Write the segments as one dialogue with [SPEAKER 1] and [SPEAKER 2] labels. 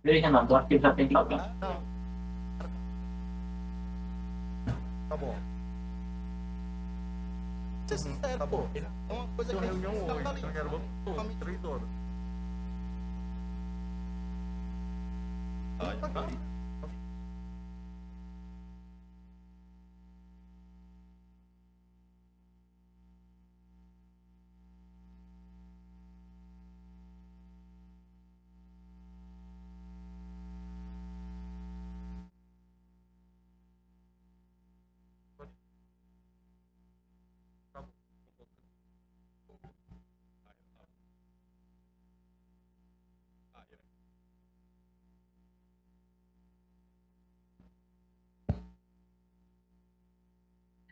[SPEAKER 1] Ei, Renato, acho que já tem que alguém.
[SPEAKER 2] Não, tá bom. Ser sincero,
[SPEAKER 3] Tá
[SPEAKER 2] pô.
[SPEAKER 3] bom.
[SPEAKER 2] É uma coisa
[SPEAKER 3] Tem
[SPEAKER 2] que
[SPEAKER 3] uma
[SPEAKER 2] a gente
[SPEAKER 3] reunião
[SPEAKER 2] não
[SPEAKER 3] hoje,
[SPEAKER 2] tá ali.
[SPEAKER 3] então já vamos todos, 3 horas.
[SPEAKER 2] Tá ali.
[SPEAKER 3] Tá bom.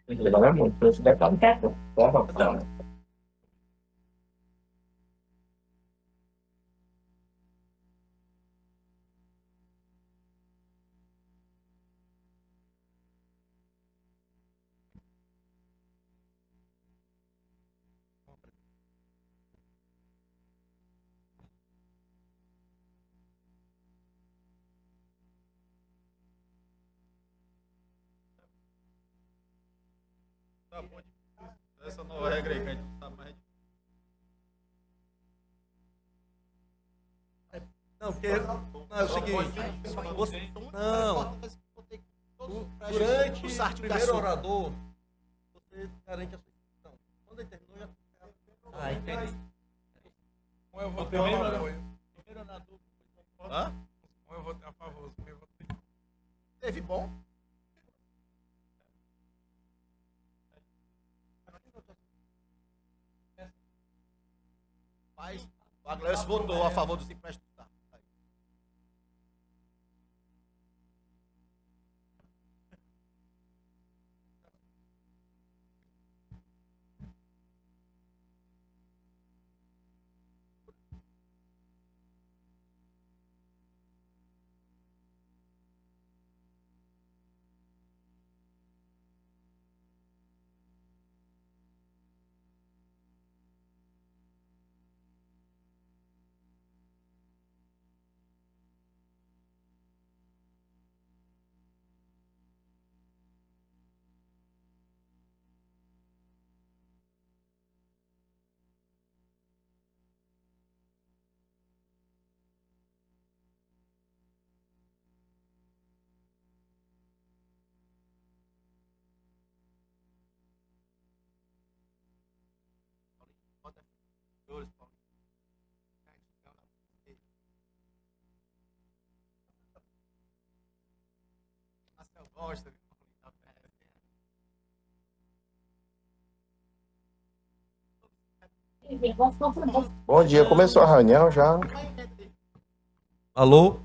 [SPEAKER 1] Não é muito, isso deve estar no teto. Não.
[SPEAKER 3] Tá bom. Essa nova regra aí que a gente não sabe mais. Não, porque. Não, é o seguinte. Não. Durante o primeiro orador, você garante a sua inscrição. Quando ele terminou, já.
[SPEAKER 2] Ah, entendi.
[SPEAKER 4] Eu votei a favor.
[SPEAKER 3] Primeiro orador.
[SPEAKER 4] Hã? Eu votei a favor. Eu votei.
[SPEAKER 2] Teve bom? Mas o Aglaés votou a favor dos empréstimos. Tá.
[SPEAKER 5] Bom dia, começou a reunião já.
[SPEAKER 3] Alô?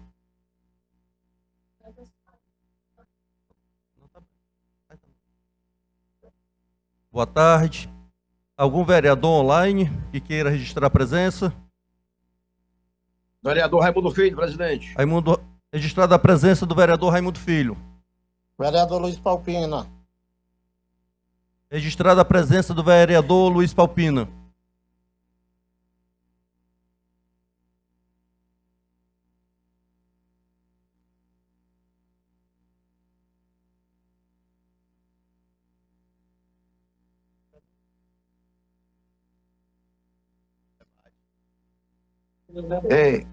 [SPEAKER 3] Boa tarde. Algum vereador online que queira registrar a presença?
[SPEAKER 5] Vereador Raimundo Filho, presidente.
[SPEAKER 3] Raimundo, registrada a presença do vereador Raimundo Filho.
[SPEAKER 5] Vereador Luiz Palpina.
[SPEAKER 3] Registrada a presença do vereador Luiz Palpina.
[SPEAKER 5] Ei,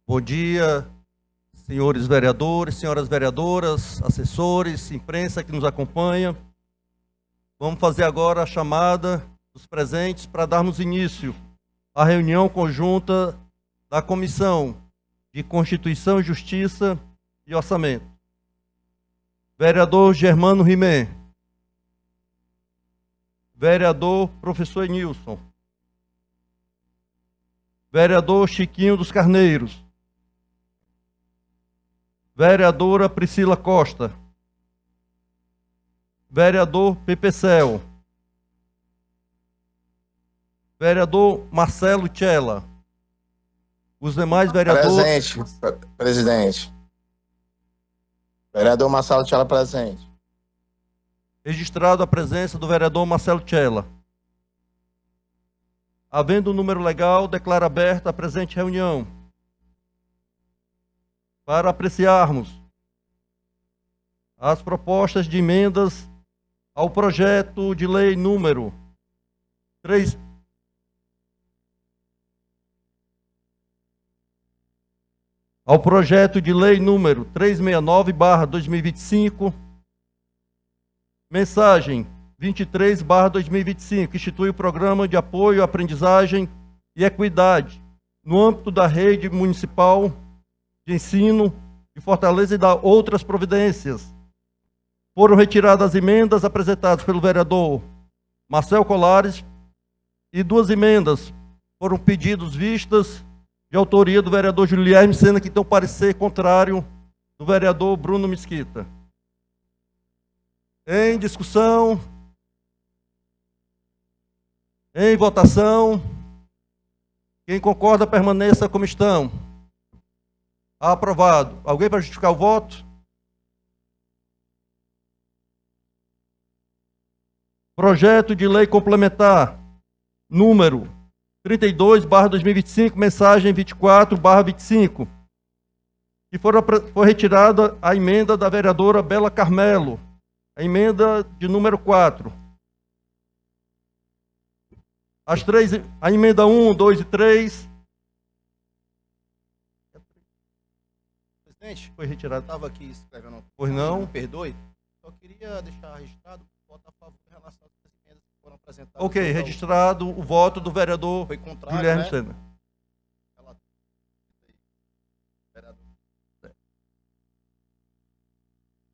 [SPEAKER 3] Bom dia, senhores vereadores, senhoras vereadoras, assessores, imprensa que nos acompanha. Vamos fazer agora a chamada dos presentes para darmos início à reunião conjunta da Comissão de Constituição, Justiça e Orçamento. Vereador Germano Rimé. Vereador Professor Nilson. Vereador Chiquinho dos Carneiros. Vereadora Priscila Costa. Vereador Pepecel. Vereador Marcelo Tchela. Os demais vereadores.
[SPEAKER 5] presente, presidente. Vereador Marcelo Tchela presente.
[SPEAKER 3] Registrado a presença do vereador Marcelo Tchela. Havendo o número legal, declaro aberta a presente reunião. Para apreciarmos as propostas de emendas ao projeto de lei número 3. Ao projeto de lei número 369/2025, mensagem 23/2025, que institui o Programa de Apoio à Aprendizagem e Equidade no âmbito da rede municipal de ensino de Fortaleza e da outras providências. Foram retiradas as emendas apresentadas pelo vereador Marcel Colares e 2 emendas foram pedidos vistas de autoria do vereador Guilherme Sena, que tem um parecer contrário do vereador Bruno Mesquita. Em discussão, em votação, quem concorda permaneça como estão. Aprovado. Alguém para justificar o voto? Projeto de lei complementar número 32/2025, mensagem 24/25, que foi retirada a emenda da vereadora Bela Carmelo, a emenda de número 4. A emenda 1, 2 e 3.
[SPEAKER 2] Presidente,
[SPEAKER 3] Foi retirada.
[SPEAKER 2] estava aqui escrevendo.
[SPEAKER 3] Pois não?
[SPEAKER 2] Me perdoe. Só queria deixar registrado o voto a favor em relação às emendas que foram apresentadas.
[SPEAKER 3] Ok, registrado o voto do vereador
[SPEAKER 2] Foi contrário,
[SPEAKER 3] Guilherme
[SPEAKER 2] né?
[SPEAKER 3] Sena.
[SPEAKER 2] Vereador.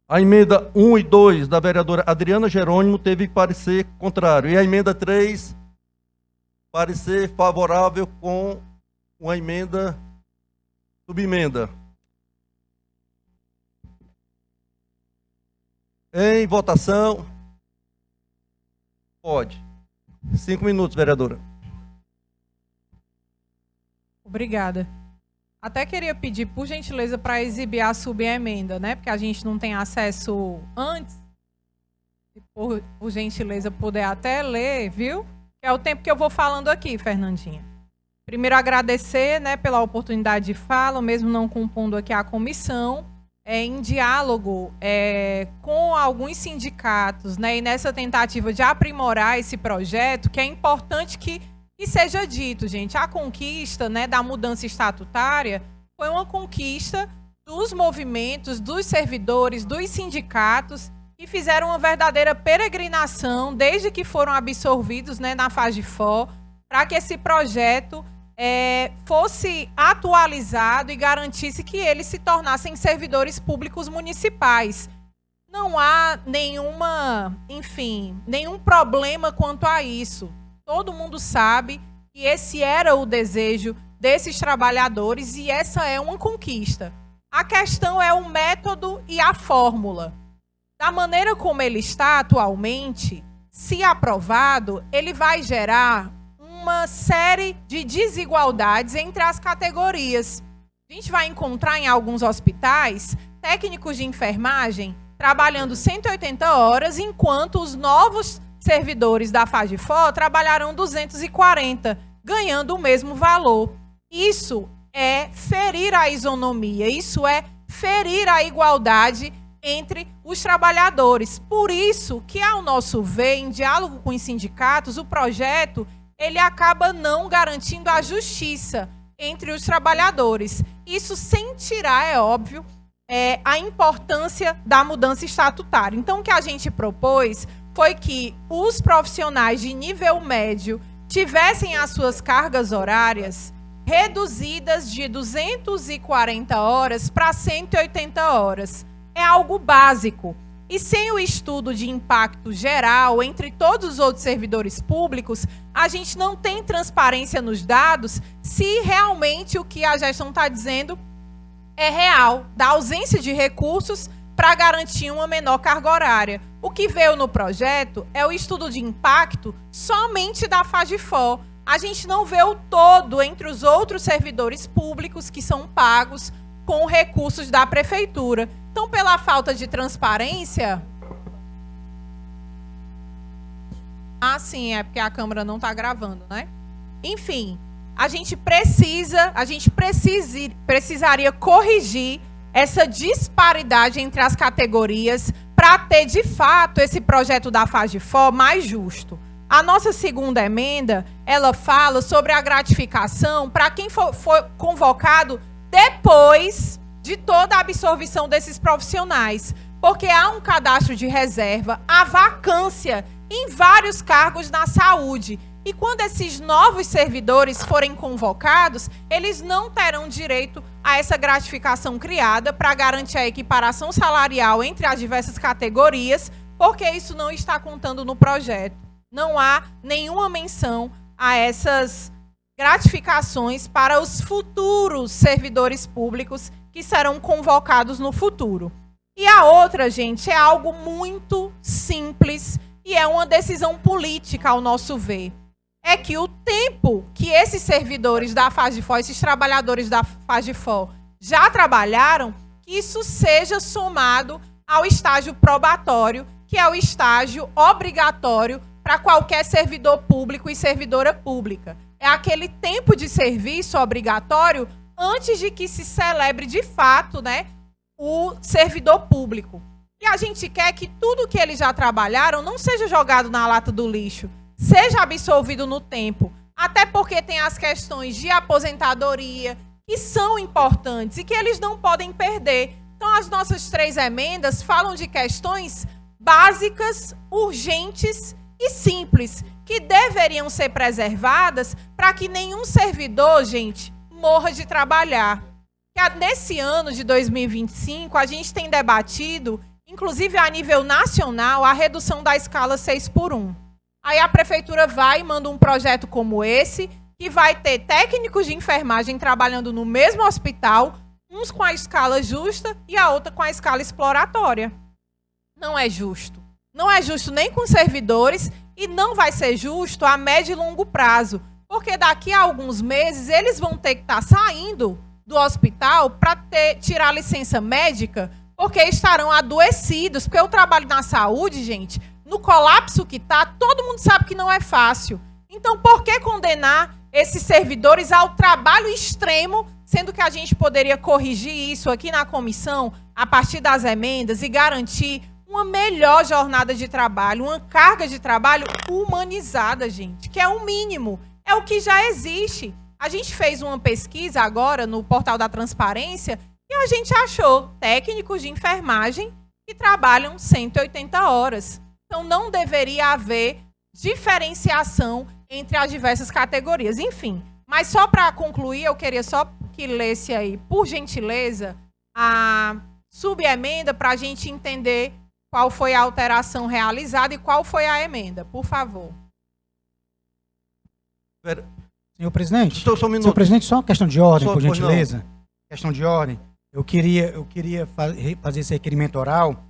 [SPEAKER 3] A emenda 1 e 2 da vereadora Adriana Jerônimo teve parecer contrário. E a emenda 3, parecer favorável com uma emenda, subemenda. Em votação. Pode. 5 minutos, vereadora.
[SPEAKER 6] Obrigada. Até queria pedir, por gentileza, para exibir a subemenda, né? Porque a gente não tem acesso antes. Se por gentileza puder até ler, viu? É o tempo que eu vou falando aqui, Fernandinha. Primeiro agradecer, né, pela oportunidade de fala, mesmo não compondo aqui a comissão, em diálogo com alguns sindicatos, né, e nessa tentativa de aprimorar esse projeto, que é importante que seja dito, gente, a conquista, né, da mudança estatutária foi uma conquista dos movimentos, dos servidores, dos sindicatos, que fizeram uma verdadeira peregrinação desde que foram absorvidos, né, na FAGEFOR, para que esse projeto fosse atualizado e garantisse que eles se tornassem servidores públicos municipais. Não há nenhum problema quanto a isso. Todo mundo sabe que esse era o desejo desses trabalhadores e essa é uma conquista. A questão é o método e a fórmula. Da maneira como ele está atualmente, se aprovado, ele vai gerar uma série de desigualdades entre as categorias. A gente vai encontrar em alguns hospitais técnicos de enfermagem trabalhando 180 horas, enquanto os novos servidores da FAGEFOR trabalharão 240, ganhando o mesmo valor. Isso é ferir a isonomia, isso é ferir a igualdade entre os trabalhadores. Por isso que, ao nosso ver, em diálogo com os sindicatos, o projeto ele acaba não garantindo a justiça entre os trabalhadores. Isso sem tirar, é óbvio, a importância da mudança estatutária. Então, o que a gente propôs foi que os profissionais de nível médio tivessem as suas cargas horárias reduzidas de 240 horas para 180 horas. É algo básico. E sem o estudo de impacto geral entre todos os outros servidores públicos, a gente não tem transparência nos dados se realmente o que a gestão está dizendo é real, da ausência de recursos para garantir uma menor carga horária. O que veio no projeto é o estudo de impacto somente da FAGEFOR. A gente não vê o todo entre os outros servidores públicos que são pagos com recursos da prefeitura. Então, pela falta de transparência... Ah, sim, é porque a câmera não está gravando, né? Enfim, a gente precisaria corrigir essa disparidade entre as categorias para ter, de fato, esse projeto da FAGEFOR mais justo. A nossa segunda emenda, ela fala sobre a gratificação para quem for convocado depois de toda a absorvição desses profissionais, porque há um cadastro de reserva, há vacância em vários cargos na saúde. E quando esses novos servidores forem convocados, eles não terão direito a essa gratificação criada para garantir a equiparação salarial entre as diversas categorias, porque isso não está contando no projeto. Não há nenhuma menção a essas gratificações para os futuros servidores públicos que serão convocados no futuro. E a outra, gente, é algo muito simples e é uma decisão política, ao nosso ver. É que o tempo que esses servidores da FAGEFOR, esses trabalhadores da FAGEFOR já trabalharam, que isso seja somado ao estágio probatório, que é o estágio obrigatório para qualquer servidor público e servidora pública. É aquele tempo de serviço obrigatório antes de que se celebre de fato, né, o servidor público. E a gente quer que tudo que eles já trabalharam não seja jogado na lata do lixo, seja absorvido no tempo. Até porque tem as questões de aposentadoria, que são importantes e que eles não podem perder. Então, as nossas 3 emendas falam de questões básicas, urgentes e simples, que deveriam ser preservadas para que nenhum servidor, gente, morra de trabalhar. Nesse ano de 2025, a gente tem debatido, inclusive a nível nacional, a redução da escala 6x1. Aí a prefeitura vai e manda um projeto como esse, que vai ter técnicos de enfermagem trabalhando no mesmo hospital, uns com a escala justa e a outra com a escala exploratória. Não é justo. Não é justo nem com os servidores e não vai ser justo a médio e longo prazo, porque daqui a alguns meses eles vão ter que estar saindo do hospital para tirar licença médica, porque estarão adoecidos, porque o trabalho na saúde, gente, no colapso que está, todo mundo sabe que não é fácil. Então, por que condenar esses servidores ao trabalho extremo, sendo que a gente poderia corrigir isso aqui na comissão, a partir das emendas, e garantir uma melhor jornada de trabalho, uma carga de trabalho humanizada, gente, que é o mínimo, é o que já existe. A gente fez uma pesquisa agora no Portal da Transparência e a gente achou técnicos de enfermagem que trabalham 180 horas. Então, não deveria haver diferenciação entre as diversas categorias. Enfim, mas só para concluir, eu queria só que lesse aí, por gentileza, a subemenda para a gente entender qual foi a alteração realizada e qual foi a emenda, por favor.
[SPEAKER 7] Senhor presidente,
[SPEAKER 3] Só um minuto.
[SPEAKER 7] senhor presidente, só uma questão de ordem,
[SPEAKER 3] Só,
[SPEAKER 7] por
[SPEAKER 3] pois
[SPEAKER 7] gentileza. Questão de ordem. Eu queria fazer esse requerimento oral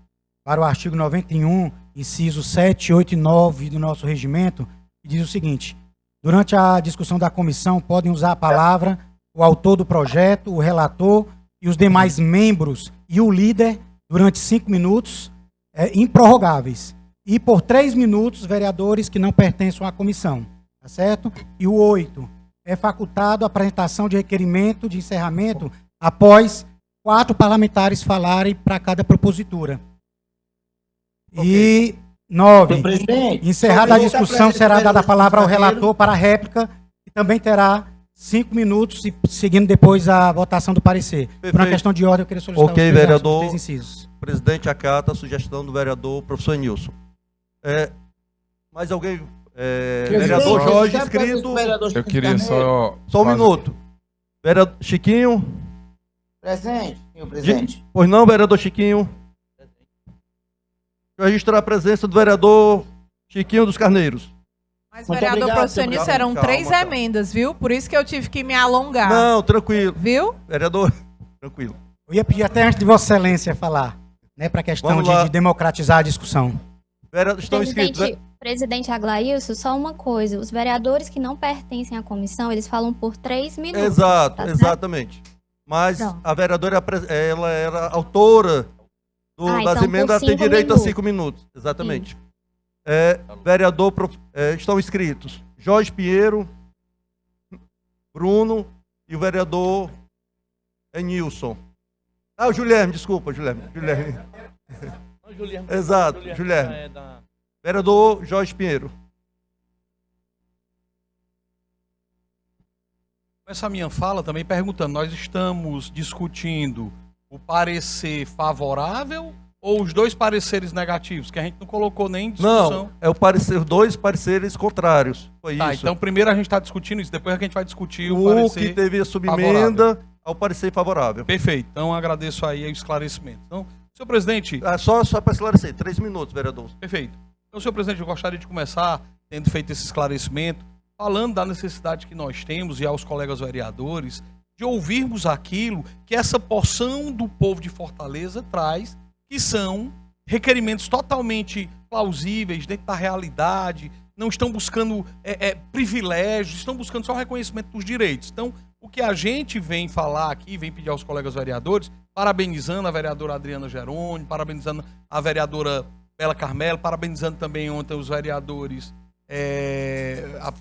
[SPEAKER 7] para o artigo 91, inciso 7, 8 e 9 do nosso regimento, que diz o seguinte: durante a discussão da comissão, podem usar a palavra o autor do projeto, o relator e os demais membros e o líder durante 5 minutos, improrrogáveis. E por 3 minutos, vereadores que não pertencem à comissão. Tá certo? E o 8, é facultado a apresentação de requerimento de encerramento após 4 parlamentares falarem para cada propositura. E 9, encerrada a discussão, será dada a palavra ao relator para a réplica, que também terá 5 minutos, e seguindo depois a votação do parecer. Por uma questão de ordem, eu queria solicitar
[SPEAKER 3] Ok, vereador.
[SPEAKER 7] 3 incisos.
[SPEAKER 3] O presidente acata a sugestão do vereador professor Nilson. Mais alguém? Vereador Jorge, inscrito.
[SPEAKER 4] Eu queria só...
[SPEAKER 3] Só um minuto. Vereador Chiquinho.
[SPEAKER 1] Presente, senhor presidente.
[SPEAKER 3] Pois não, vereador Chiquinho. Eu registro a presença do vereador Chiquinho dos Carneiros.
[SPEAKER 6] Mas,
[SPEAKER 1] Muito
[SPEAKER 6] vereador
[SPEAKER 1] obrigado,
[SPEAKER 6] professor Nilson, eram
[SPEAKER 3] calma,
[SPEAKER 6] 3
[SPEAKER 3] calma.
[SPEAKER 6] emendas, viu? Por isso que eu tive que me alongar.
[SPEAKER 3] Não, tranquilo.
[SPEAKER 6] Viu?
[SPEAKER 3] Vereador, tranquilo.
[SPEAKER 7] Eu ia pedir até antes de Vossa Excelência falar, né, para a questão
[SPEAKER 3] Vamos lá.
[SPEAKER 7] de democratizar a discussão.
[SPEAKER 3] Vereador, estão inscritos.
[SPEAKER 8] Presidente Aglailson, só uma coisa. Os vereadores que não pertencem à comissão, eles falam por 3 minutos.
[SPEAKER 3] Exato,
[SPEAKER 8] tá certo?
[SPEAKER 3] exatamente. mas
[SPEAKER 8] Pronto.
[SPEAKER 3] a vereadora ela era autora das
[SPEAKER 8] então, por
[SPEAKER 3] emendas, ela tem
[SPEAKER 8] 5
[SPEAKER 3] direito a
[SPEAKER 8] minutos.
[SPEAKER 3] 5 minutos. Exatamente. Estão inscritos Jorge Pinheiro, Bruno e o vereador Nilson. O Guilherme, desculpa, Guilherme. Exato, Guilherme. Vereador Jorge Pinheiro.
[SPEAKER 4] Essa minha fala também perguntando, nós estamos discutindo o parecer favorável ou os dois pareceres negativos, que a gente não colocou nem em discussão?
[SPEAKER 3] Não, dois pareceres contrários. Foi
[SPEAKER 4] Tá,
[SPEAKER 3] isso.
[SPEAKER 4] então primeiro a gente está discutindo isso, depois a gente vai discutir o
[SPEAKER 3] O
[SPEAKER 4] parecer
[SPEAKER 3] que teve a subemenda ao parecer favorável.
[SPEAKER 4] Perfeito, então agradeço aí o esclarecimento. Então, senhor presidente...
[SPEAKER 3] Só para esclarecer, 3 minutos, vereador.
[SPEAKER 4] Perfeito. Então, senhor presidente, eu gostaria de começar, tendo feito esse esclarecimento, falando da necessidade que nós temos, e aos colegas vereadores, de ouvirmos aquilo que essa porção do povo de Fortaleza traz, que são requerimentos totalmente plausíveis, dentro da realidade, não estão buscando privilégios, estão buscando só o reconhecimento dos direitos. Então, o que a gente vem falar aqui, vem pedir aos colegas vereadores, parabenizando a vereadora Adriana Jerônimo, parabenizando a vereadora Bela Carmelo, parabenizando também ontem os vereadores, a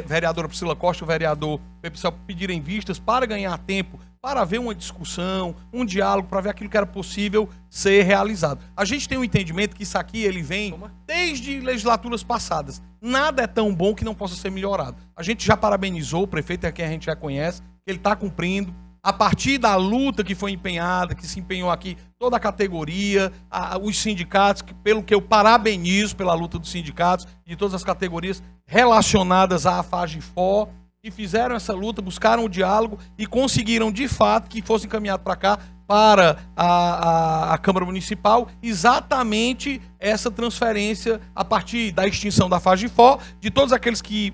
[SPEAKER 4] vereadora Priscila Costa e o vereador Pepe Cel, pedirem vistas para ganhar tempo, para haver uma discussão, um diálogo, para ver aquilo que era possível ser realizado. A gente tem um entendimento que isso aqui ele vem desde legislaturas passadas. Nada é tão bom que não possa ser melhorado. A gente já parabenizou o prefeito, é quem a gente já conhece, que ele está cumprindo. A partir da luta que foi empenhada, que se empenhou aqui toda a categoria, os sindicatos, pelo que eu parabenizo pela luta dos sindicatos, de todas as categorias relacionadas à FAGEFOR, que fizeram essa luta, buscaram o diálogo e conseguiram, de fato, que fosse encaminhado para cá, para a Câmara Municipal, exatamente essa transferência a partir da extinção da FAGEFOR, de todos aqueles que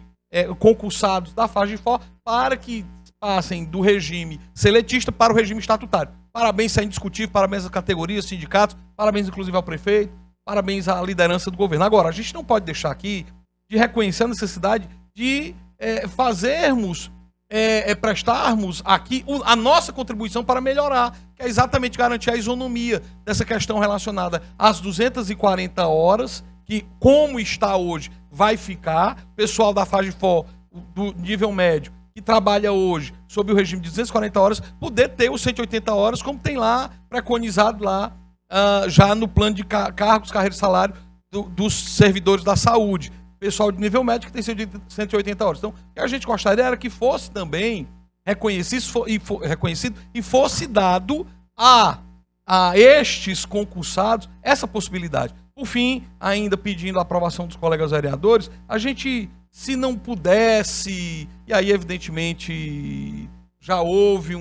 [SPEAKER 4] concursados da FAGEFOR, para que passem do regime seletista para o regime estatutário. Parabéns, isso é indiscutível, parabéns às categorias, sindicatos, parabéns inclusive ao prefeito, parabéns à liderança do governo. Agora, a gente não pode deixar aqui de reconhecer a necessidade de prestarmos aqui a nossa contribuição para melhorar, que é exatamente garantir a isonomia dessa questão relacionada às 240 horas, que como está hoje, vai ficar. O pessoal da FAGEFOR, do nível médio, que trabalha hoje sob o regime de 240 horas, poder ter os 180 horas, como tem lá, preconizado lá, já no plano de cargos, carreira e salário dos servidores da saúde. Pessoal de nível médio que tem 180 horas. Então, o que a gente gostaria era que fosse também reconhecido e fosse dado a estes concursados essa possibilidade. Por fim, ainda pedindo a aprovação dos colegas vereadores, a gente, se não pudesse, e aí evidentemente já houve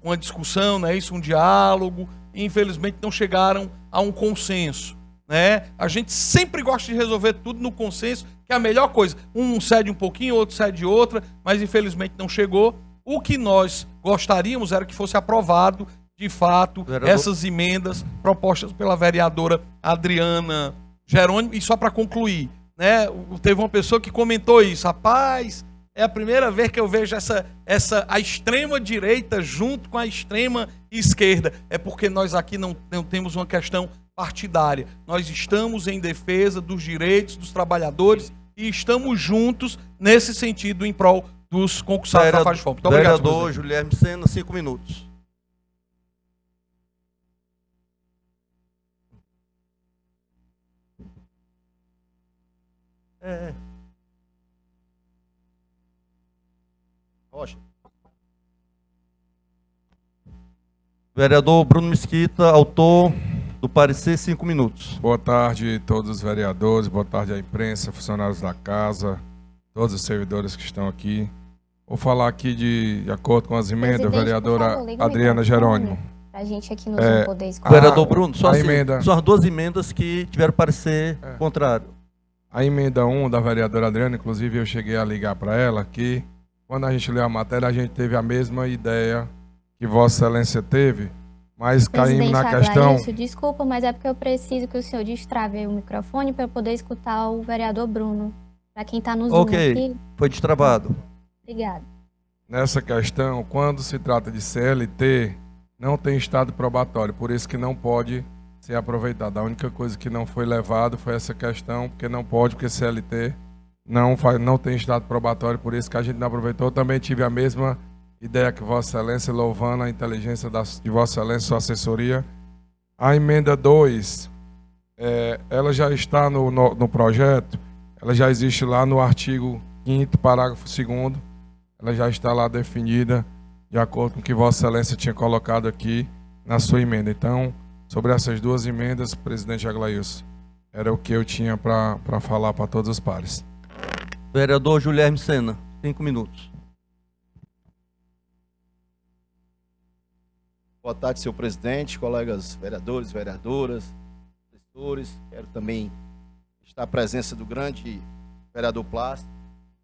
[SPEAKER 4] uma discussão, né, um diálogo, e infelizmente não chegaram a um consenso. Né? A gente sempre gosta de resolver tudo no consenso, que é a melhor coisa. Um cede um pouquinho, outro cede outra, mas infelizmente não chegou. O que nós gostaríamos era que fosse aprovado, de fato, essas emendas propostas pela vereadora Adriana Jerônimo. E só para concluir, né, teve uma pessoa que comentou isso. Rapaz, é a primeira vez que eu vejo a extrema direita junto com a extrema esquerda. É porque nós aqui não temos uma questão partidária. Nós estamos em defesa dos direitos dos trabalhadores e estamos juntos nesse sentido em prol dos concursados da FAGEFOR. Muito obrigado,
[SPEAKER 3] vereador Guilherme Sena, 5 minutos.
[SPEAKER 2] Rocha.
[SPEAKER 3] Vereador Bruno Mesquita, autor do parecer, 5 minutos.
[SPEAKER 9] Boa tarde a todos os vereadores, boa tarde à imprensa, funcionários da casa, todos os servidores que estão aqui. Vou falar aqui de acordo com as emendas,
[SPEAKER 8] Presidente,
[SPEAKER 9] vereadora
[SPEAKER 8] por favor, liga o
[SPEAKER 9] Adriana
[SPEAKER 8] microfone
[SPEAKER 9] Jerônimo.
[SPEAKER 8] Pra gente aqui no Zoom poder escutar.
[SPEAKER 3] Vereador Bruno, só assim,
[SPEAKER 9] emenda.
[SPEAKER 3] são as 2 emendas que tiveram parecer contrário.
[SPEAKER 9] A emenda 1 da vereadora Adriana, inclusive eu cheguei a ligar para ela, que quando a gente leu a matéria, a gente teve a mesma ideia que Vossa Excelência teve, mas caímos na questão...
[SPEAKER 8] Isso, desculpa, mas é porque eu preciso que o senhor destrave o microfone para eu poder escutar o vereador Bruno. Para quem está no Zoom aqui.
[SPEAKER 3] Foi destravado.
[SPEAKER 8] Obrigada.
[SPEAKER 9] nessa questão, quando se trata de CLT, não tem estado probatório, por isso que não pode ser aproveitado. A única coisa que não foi levado foi essa questão, porque não pode, porque CLT não tem estado probatório, por isso que a gente não aproveitou. Eu também tive a mesma ideia que Vossa Excelência, louvando a inteligência de Vossa Excelência, sua assessoria. A emenda 2, ela já está no projeto, ela já existe lá no artigo 5º, parágrafo 2º, ela já está lá definida, de acordo com o que Vossa Excelência tinha colocado aqui na sua emenda. Então, sobre essas duas emendas, presidente Aglailson, era o que eu tinha para falar para todos os pares.
[SPEAKER 3] Vereador Guilherme Sena, 5 minutos.
[SPEAKER 2] Boa tarde, senhor presidente, colegas vereadores, vereadoras, assessores. Quero também estar à presença do grande vereador Plácido.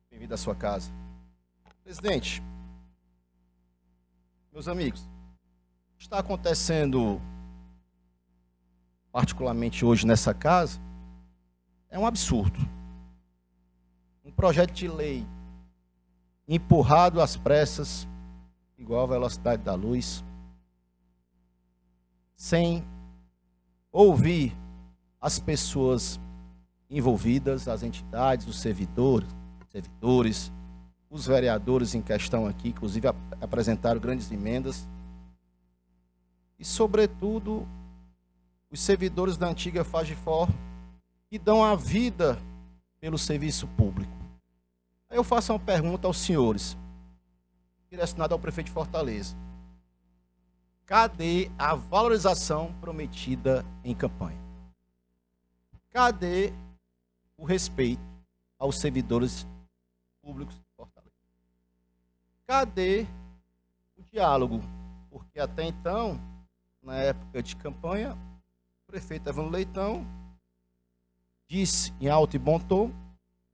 [SPEAKER 2] Bem-vindo à sua casa. Presidente, meus amigos, o que está acontecendo particularmente hoje nessa casa é um absurdo. Um projeto de lei empurrado às pressas, igual a velocidade da luz, sem ouvir as pessoas envolvidas, as entidades, os servidores, os vereadores em questão aqui, inclusive apresentaram grandes emendas, e, sobretudo, os servidores da antiga FAGEFOR, que dão a vida pelo serviço público. Aí eu faço uma pergunta aos senhores, direcionada ao prefeito de Fortaleza. Cadê a valorização prometida em campanha? Cadê o respeito aos servidores públicos de Fortaleza? Cadê o diálogo? Porque até então, na época de campanha, o prefeito Evandro Leitão disse em alto e bom tom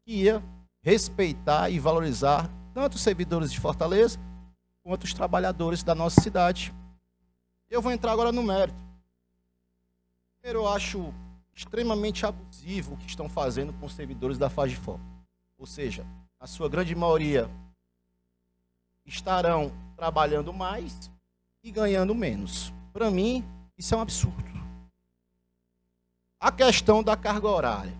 [SPEAKER 2] que ia respeitar e valorizar tanto os servidores de Fortaleza quanto os trabalhadores da nossa cidade. Eu vou entrar agora no mérito. Primeiro, eu acho extremamente abusivo o que estão fazendo com os servidores da FAGEFOR. Ou seja, a sua grande maioria estarão trabalhando mais e ganhando menos. Para mim, isso é um absurdo. A questão da carga horária.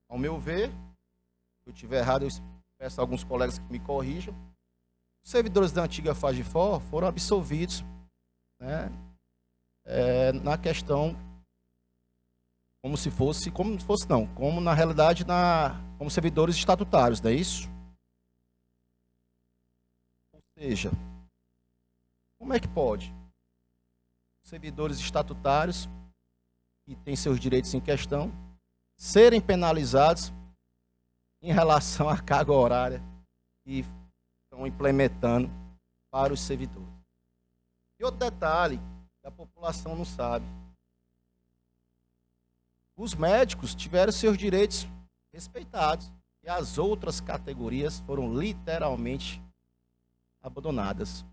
[SPEAKER 2] Ao meu ver, se eu estiver errado, eu peço a alguns colegas que me corrijam. Os servidores da antiga FAGEFOR foram absolvidos, né, na questão como na realidade, como servidores estatutários, não é isso? Ou seja, como é que pode servidores estatutários que têm seus direitos em questão serem penalizados em relação à carga horária que estão implementando para os servidores? E outro detalhe que a população não sabe: os médicos tiveram seus direitos respeitados e as outras categorias foram literalmente abandonadas.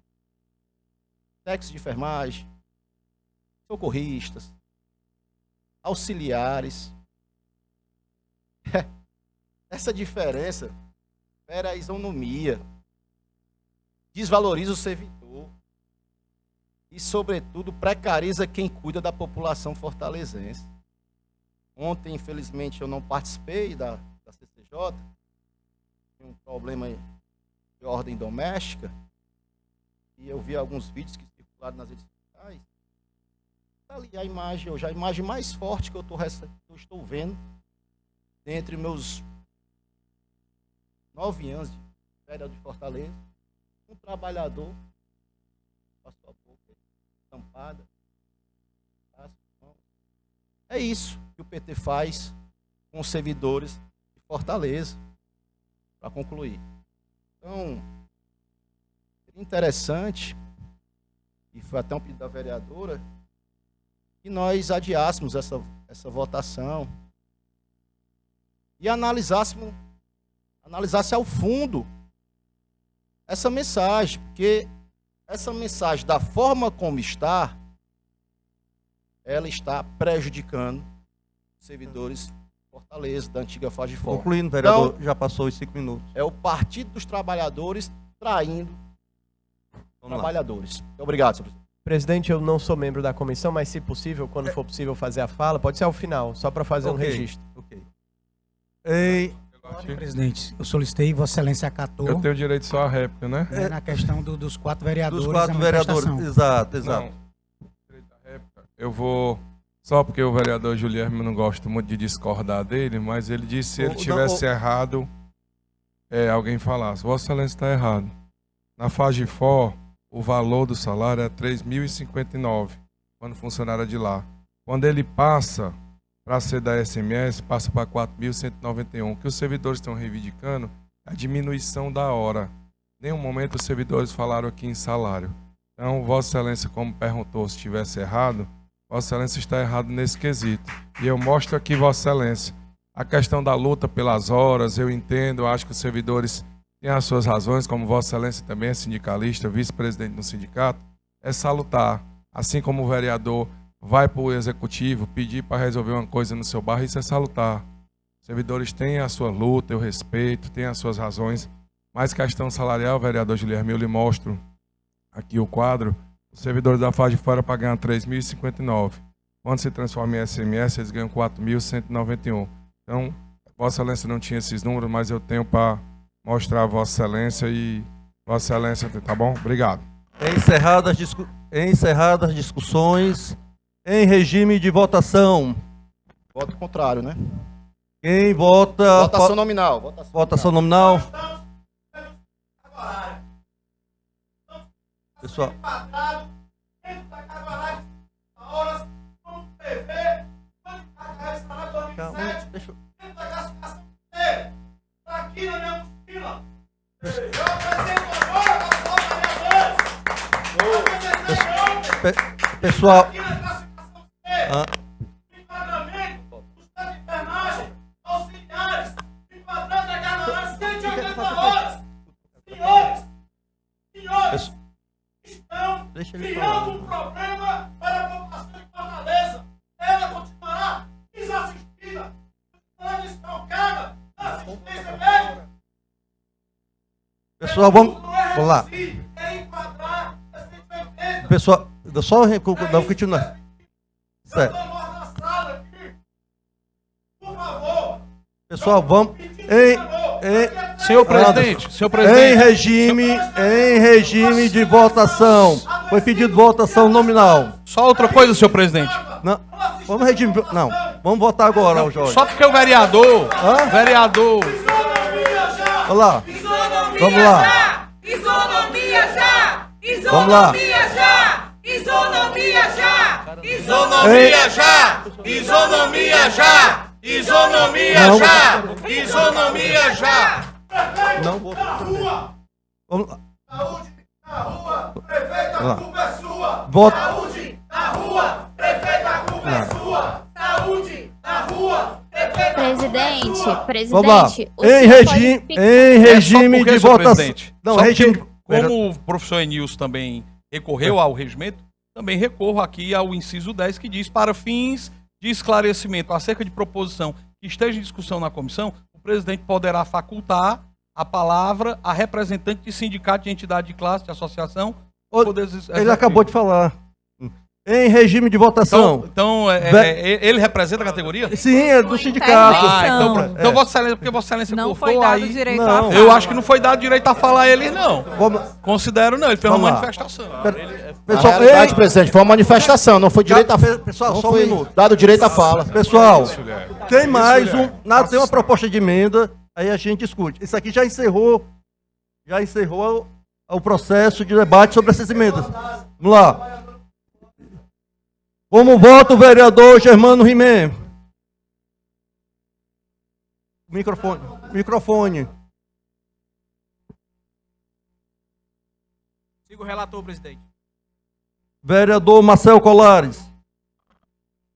[SPEAKER 2] Técnicos de enfermagem, socorristas, auxiliares. Essa diferença era a isonomia, desvaloriza o servidor e, sobretudo, precariza quem cuida da população fortalezense. Ontem, infelizmente, eu não participei da CCJ, tem um problema de ordem doméstica, e eu vi alguns vídeos que circularam nas redes sociais. Está ali a imagem hoje, a imagem mais forte que eu estou vendo, dentre meus 9 anos de vereador de Fortaleza, um trabalhador com a sua boca tampada. É isso que o PT faz com os servidores de Fortaleza, para concluir. Então, seria interessante, e foi até um pedido da vereadora, que nós adiássemos essa votação e analisasse ao fundo essa mensagem, porque essa mensagem, da forma como está, ela está prejudicando os servidores Fortaleza, da antiga Fagifor.
[SPEAKER 3] Concluindo, vereador, já passou os 5 minutos.
[SPEAKER 2] É o Partido dos Trabalhadores traindo
[SPEAKER 3] Vamos lá.
[SPEAKER 2] trabalhadores. Muito obrigado, senhor presidente.
[SPEAKER 10] Presidente, eu não sou membro da comissão, mas se possível, quando for possível fazer a fala, pode ser ao final, só para fazer um
[SPEAKER 3] Ok.
[SPEAKER 10] registro.
[SPEAKER 3] Ok. Ei,
[SPEAKER 7] Presidente, eu solicitei, Vossa Excelência acatou,
[SPEAKER 9] Eu tenho direito só à réplica, né?
[SPEAKER 7] né, na questão dos 4 vereadores.
[SPEAKER 3] dos 4
[SPEAKER 7] da
[SPEAKER 3] vereadores.
[SPEAKER 7] manifestação.
[SPEAKER 3] Exato.
[SPEAKER 9] Não. Direito à réplica. Eu vou. Só porque o vereador Guilherme eu não gosto muito de discordar dele, mas ele disse que se ele tivesse errado, alguém falasse. Vossa Excelência está errado. Na Fagifor, o valor do salário é 3.059, quando o funcionário é de lá. Quando ele passa para ser da SMS, passa para 4.191. O que os servidores estão reivindicando é a diminuição da hora. Em nenhum momento os servidores falaram aqui em salário. Então, Vossa Excelência, como perguntou se estivesse errado, Vossa Excelência está errado nesse quesito. E eu mostro aqui, Vossa Excelência, a questão da luta pelas horas, eu entendo, eu acho que os servidores têm as suas razões, como Vossa Excelência também é sindicalista, vice-presidente do sindicato, é salutar. Assim como o vereador vai para o executivo pedir para resolver uma coisa no seu bairro, isso é salutar. Os servidores têm a sua luta, eu respeito, têm as suas razões, mas questão salarial, vereador Guilherme, eu lhe mostro aqui o quadro. Os servidores da Fagifor para ganhar 3.059. Quando se transforma em SMS, eles ganham 4.191. Então, Vossa Excelência não tinha esses números, mas eu tenho para mostrar a Vossa Excelência e Vossa Excelência, tá bom? Obrigado.
[SPEAKER 3] Encerradas as discussões, em regime de votação.
[SPEAKER 2] Voto contrário, né?
[SPEAKER 3] Quem vota...
[SPEAKER 2] Votação nominal.
[SPEAKER 3] Votação nominal. Pessoal. Calma, deixa eu... Pessoal. Deixa ele falar.
[SPEAKER 11] Um problema para a população de Fortaleza. Ela continuará desassistida, desfalcada da assistência médica.
[SPEAKER 3] Pessoal, vamos lá. Pessoal, só não continuar. Certo. Pessoal, vamos.
[SPEAKER 4] Senhor presidente,
[SPEAKER 3] Em regime de votação. Foi pedido votação nominal.
[SPEAKER 4] Só outra coisa, senhor presidente.
[SPEAKER 3] Não, vamos regime. Não, vamos votar agora, Jorge.
[SPEAKER 4] Só porque o vereador. Vereador.
[SPEAKER 3] Vamos lá. Vamos lá.
[SPEAKER 11] Isonomia já!
[SPEAKER 3] Vamos lá.
[SPEAKER 11] já! Isonomia já!
[SPEAKER 3] Isonomia
[SPEAKER 11] já! Isonomia já! Isonomia
[SPEAKER 3] Não.
[SPEAKER 11] já! Isonomia já!
[SPEAKER 3] Não vou. Vamos lá.
[SPEAKER 11] Saúde na rua, prefeita,
[SPEAKER 3] Vamos lá.
[SPEAKER 11] a culpa é sua!
[SPEAKER 3] Vota.
[SPEAKER 11] Saúde na rua, prefeita, a culpa é sua! Saúde na rua, prefeita,
[SPEAKER 8] Presidente,
[SPEAKER 3] Vamos lá.
[SPEAKER 8] presidente, o
[SPEAKER 3] Em
[SPEAKER 8] senhor
[SPEAKER 3] regime,
[SPEAKER 8] pode fixar-
[SPEAKER 3] em regime
[SPEAKER 4] Só porque,
[SPEAKER 3] de
[SPEAKER 4] senhor
[SPEAKER 3] votação.
[SPEAKER 4] presidente,
[SPEAKER 3] Não,
[SPEAKER 4] só
[SPEAKER 3] regime.
[SPEAKER 4] porque, como o professor Enilson também recorreu ao regimento, também recorro aqui ao inciso 10, que diz: para fins de esclarecimento acerca de proposição que esteja em discussão na comissão, o presidente poderá facultar a palavra a representante de sindicato, de entidade de classe, de associação.
[SPEAKER 3] Ele acabou de falar. Em regime de votação.
[SPEAKER 4] Então, ele representa a categoria?
[SPEAKER 3] Sim, é do sindicato.
[SPEAKER 4] Então Vossa Excelência, porque Vossa Excelência
[SPEAKER 6] Não
[SPEAKER 4] cortou
[SPEAKER 6] foi dado
[SPEAKER 4] aí.
[SPEAKER 6] direito à fala.
[SPEAKER 4] Eu acho que não foi dado direito a falar a ele, não.
[SPEAKER 3] Vamos.
[SPEAKER 4] Considero não, ele fez uma
[SPEAKER 2] Vamos lá.
[SPEAKER 4] manifestação.
[SPEAKER 2] Pessoal, verdade, presidente, foi uma manifestação, não foi direito a
[SPEAKER 3] Pessoal,
[SPEAKER 2] não
[SPEAKER 3] só um
[SPEAKER 2] foi
[SPEAKER 3] minuto.
[SPEAKER 2] dado direito à fala.
[SPEAKER 3] Pessoal, tem mais um. Tem uma proposta de emenda, aí a gente discute. Isso aqui já encerrou o processo de debate sobre essas emendas. Vamos lá. Como vota o vereador Germano Rimé? Microfone.
[SPEAKER 12] Siga o relator, presidente.
[SPEAKER 3] Vereador Marcel Colares.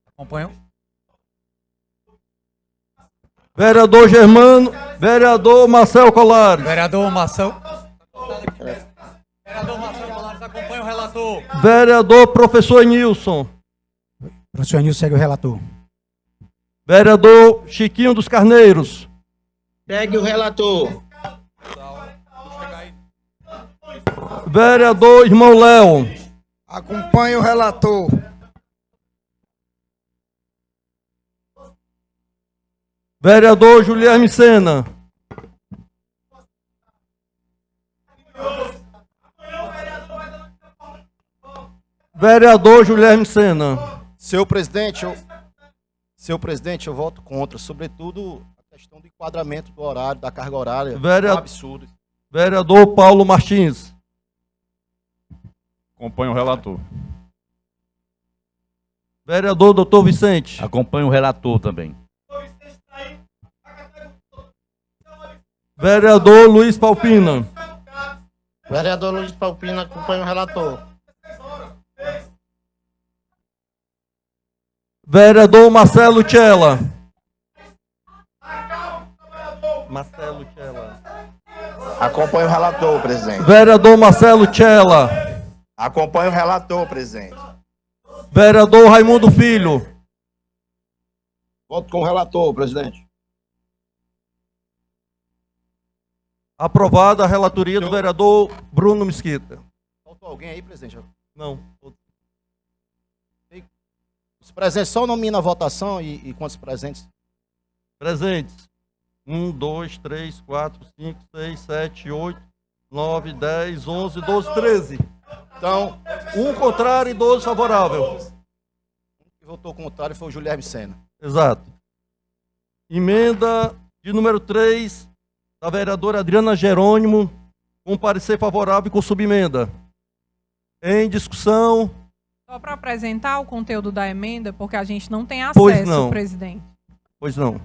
[SPEAKER 12] Acompanham?
[SPEAKER 3] Vereador Germano. Vereador Marcel Colares.
[SPEAKER 12] Vereador Marcel Colares, acompanha o relator.
[SPEAKER 3] Vereador Professor Nilson.
[SPEAKER 7] Professor Nilson, segue o relator.
[SPEAKER 3] Vereador Chiquinho dos Carneiros.
[SPEAKER 5] Segue o relator.
[SPEAKER 3] Vereador Irmão Léo.
[SPEAKER 7] Acompanhe o relator.
[SPEAKER 3] Vereador Guilherme Sena. Vereador Guilherme Sena.
[SPEAKER 2] Senhor presidente, eu voto contra, sobretudo a questão do enquadramento do horário, da carga horária. É um absurdo.
[SPEAKER 3] Vereador Paulo Martins.
[SPEAKER 13] Acompanho o relator.
[SPEAKER 3] Vereador Dr. Vicente.
[SPEAKER 13] Acompanho o relator também.
[SPEAKER 3] Vereador Luiz Palpina.
[SPEAKER 5] Vereador Luiz Palpina, acompanha o relator.
[SPEAKER 3] Vereador Marcelo Tchela. Marcelo Tchela.
[SPEAKER 5] Acompanha o relator, presidente.
[SPEAKER 3] Vereador Marcelo Tchela.
[SPEAKER 5] Acompanha o relator, presidente.
[SPEAKER 3] Vereador Raimundo Filho.
[SPEAKER 1] Voto com o relator, presidente.
[SPEAKER 3] Aprovada a relatoria do vereador Bruno Mesquita.
[SPEAKER 2] Faltou alguém aí, presidente?
[SPEAKER 3] Não.
[SPEAKER 2] Os presentes, só nomina a votação e quantos presentes?
[SPEAKER 3] Presentes. 1, 2, 3, 4, 5, 6, 7, 8, 9, 10, 11, 12, 13.
[SPEAKER 2] Então,
[SPEAKER 3] um contrário e 12 favorável.
[SPEAKER 2] O que votou contrário foi o Guilherme Sena.
[SPEAKER 3] Exato. Emenda de número 3, da vereadora Adriana Jerônimo, com parecer favorável e com subemenda. Em discussão.
[SPEAKER 6] Só para apresentar o conteúdo da emenda, porque a gente não tem
[SPEAKER 3] Pois
[SPEAKER 6] acesso,
[SPEAKER 3] não.
[SPEAKER 6] presidente.
[SPEAKER 3] Pois não.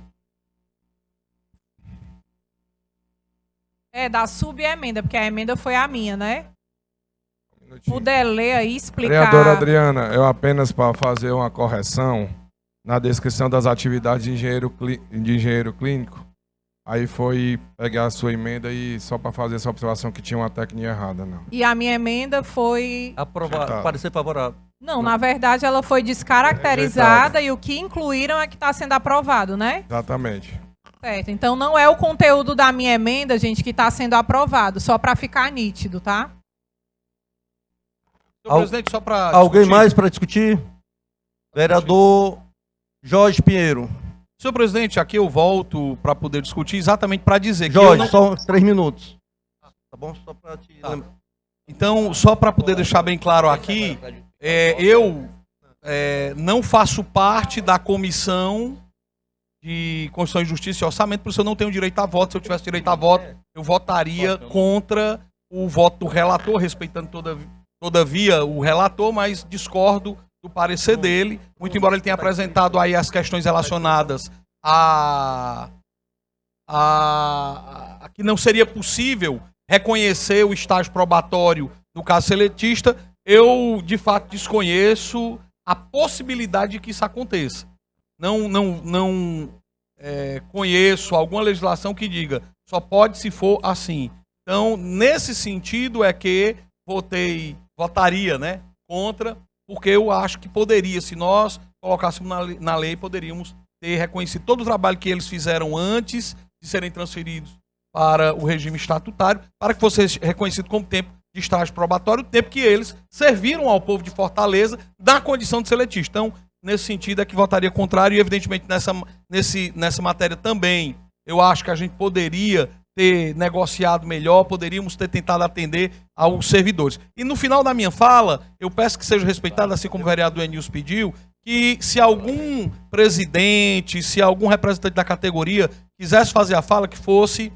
[SPEAKER 6] É, da subemenda, porque a emenda foi a minha, né? Puder ler aí, explicar.
[SPEAKER 9] Vereadora Adriana, eu apenas para fazer uma correção na descrição das atividades de engenheiro clínico, aí foi pegar a sua emenda e só para fazer essa observação que tinha uma técnica errada, não.
[SPEAKER 6] E a minha emenda foi...
[SPEAKER 3] Aprovado. Parecer favorável.
[SPEAKER 6] Não, na verdade ela foi descaracterizada e o que incluíram é que está sendo aprovado, né?
[SPEAKER 9] Exatamente.
[SPEAKER 6] Certo, então não é o conteúdo da minha emenda, gente, que está sendo aprovado, só para ficar nítido, tá?
[SPEAKER 4] Senhor presidente, só para
[SPEAKER 3] Alguém mais para discutir? Vereador Jorge Pinheiro.
[SPEAKER 4] Senhor presidente, aqui eu volto para poder discutir exatamente para dizer
[SPEAKER 3] Jorge,
[SPEAKER 4] que eu não...
[SPEAKER 3] só 3 minutos. Tá bom? Só para te lembrar.
[SPEAKER 4] Então, só para poder deixar bem claro aqui, eu não faço parte da comissão de Constituição e Justiça e Orçamento, por isso eu não tenho direito a voto. Se eu tivesse direito a voto, eu votaria contra o voto do relator, respeitando todavia o relator, mas discordo do parecer dele, muito embora ele tenha apresentado aí as questões relacionadas a que não seria possível reconhecer o estágio probatório no caso seletista. Eu, de fato, desconheço a possibilidade de que isso aconteça. Não conheço alguma legislação que diga só pode se for assim. Então, nesse sentido é que votaria, né, contra, porque eu acho que poderia, se nós colocássemos na lei, poderíamos ter reconhecido todo o trabalho que eles fizeram antes de serem transferidos para o regime estatutário, para que fosse reconhecido como tempo de estágio probatório, o tempo que eles serviram ao povo de Fortaleza na condição de seletista. Então, nesse sentido é que votaria contrário e, evidentemente, nessa matéria também, eu acho que a gente poderia ter negociado melhor, poderíamos ter tentado atender aos servidores. E no final da minha fala, eu peço que seja respeitado, assim como o vereador Enilson pediu, que se algum presidente, se algum representante da categoria quisesse fazer a fala, que fosse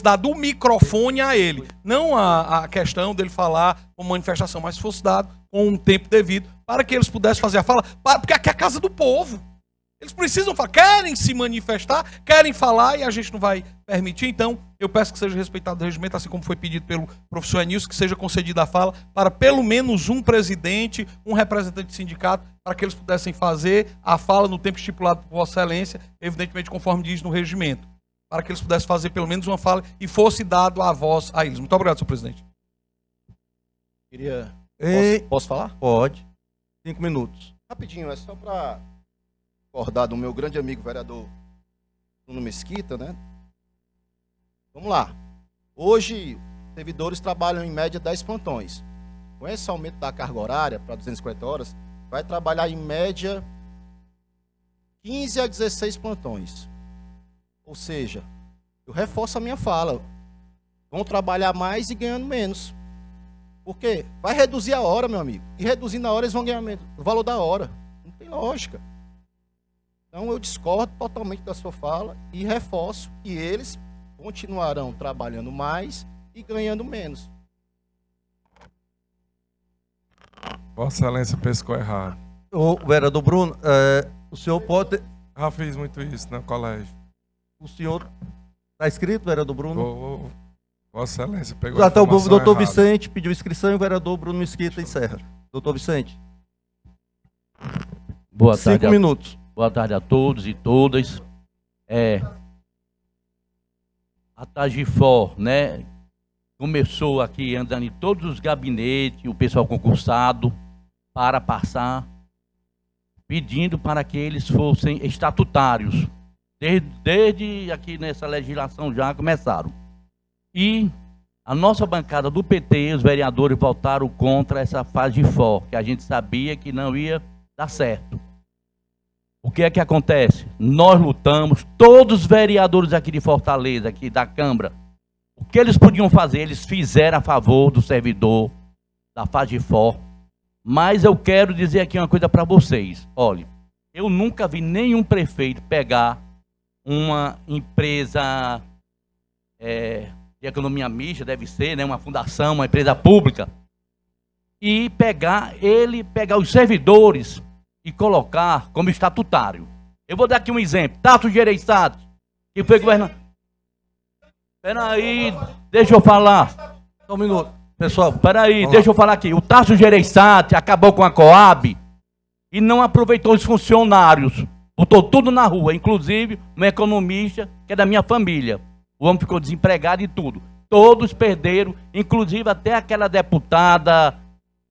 [SPEAKER 4] dado o microfone a ele. Não a questão dele falar com manifestação, mas fosse dado com um tempo devido para que eles pudessem fazer a fala, porque aqui é a casa do povo. Eles precisam falar, querem se manifestar, querem falar e a gente não vai permitir. Então, eu peço que seja respeitado o regimento, assim como foi pedido pelo professor Enilson, que seja concedida a fala para pelo menos um presidente, um representante de sindicato, para que eles pudessem fazer a fala no tempo estipulado por Vossa Excelência, evidentemente conforme diz no regimento, para que eles pudessem fazer pelo menos uma fala e fosse dado a voz a eles. Muito obrigado, senhor presidente.
[SPEAKER 2] Posso falar?
[SPEAKER 3] Pode. 5 minutos.
[SPEAKER 2] Rapidinho, é só para discordar do meu grande amigo vereador Bruno Mesquita, né? Vamos lá. Hoje, os servidores trabalham em média 10 plantões. Com esse aumento da carga horária para 250 horas, vai trabalhar em média 15 a 16 plantões. Ou seja, eu reforço a minha fala. Vão trabalhar mais e ganhando menos. Por quê? Vai reduzir a hora, meu amigo. E reduzindo a hora, eles vão ganhar menos. O valor da hora. Não tem lógica. Então, eu discordo totalmente da sua fala e reforço que eles continuarão trabalhando mais e ganhando menos.
[SPEAKER 9] Vossa Excelência pescou errado.
[SPEAKER 3] O vereador Bruno, o senhor pode...
[SPEAKER 9] Já fiz muito isso no colégio.
[SPEAKER 3] O senhor... Está escrito, vereador Bruno?
[SPEAKER 9] Vossa Excelência pegou a
[SPEAKER 3] Então, o
[SPEAKER 9] informação
[SPEAKER 3] doutor
[SPEAKER 9] errada.
[SPEAKER 3] Vicente pediu inscrição e o vereador Bruno Mesquita encerra. Doutor Vicente.
[SPEAKER 13] Boa tarde.
[SPEAKER 3] 5 minutos.
[SPEAKER 13] Boa tarde a todos e todas. A Tagifor, né, começou aqui andando em todos os gabinetes, o pessoal concursado, para passar, pedindo para que eles fossem estatutários. Desde aqui nessa legislação já começaram. E a nossa bancada do PT, os vereadores votaram contra essa Tagifor, que a gente sabia que não ia dar certo. O que é que acontece? Nós lutamos, todos os vereadores aqui de Fortaleza, aqui da Câmara, o que eles podiam fazer, eles fizeram a favor do servidor, da Tagifor. Mas eu quero dizer aqui uma coisa para vocês. Olha, eu nunca vi nenhum prefeito pegar uma empresa de economia mista, deve ser, né, uma fundação, uma empresa pública, e pegar os servidores e colocar como estatutário. Eu vou dar aqui um exemplo. Tato Gereissati, que foi governador. Peraí, deixa eu falar.
[SPEAKER 3] Só um minuto. Pessoal,
[SPEAKER 13] peraí, deixa eu falar aqui. O Tato Gereissati acabou com a Coab e não aproveitou os funcionários. Botou tudo na rua, inclusive um economista que é da minha família. O homem ficou desempregado e tudo. Todos perderam, inclusive até aquela deputada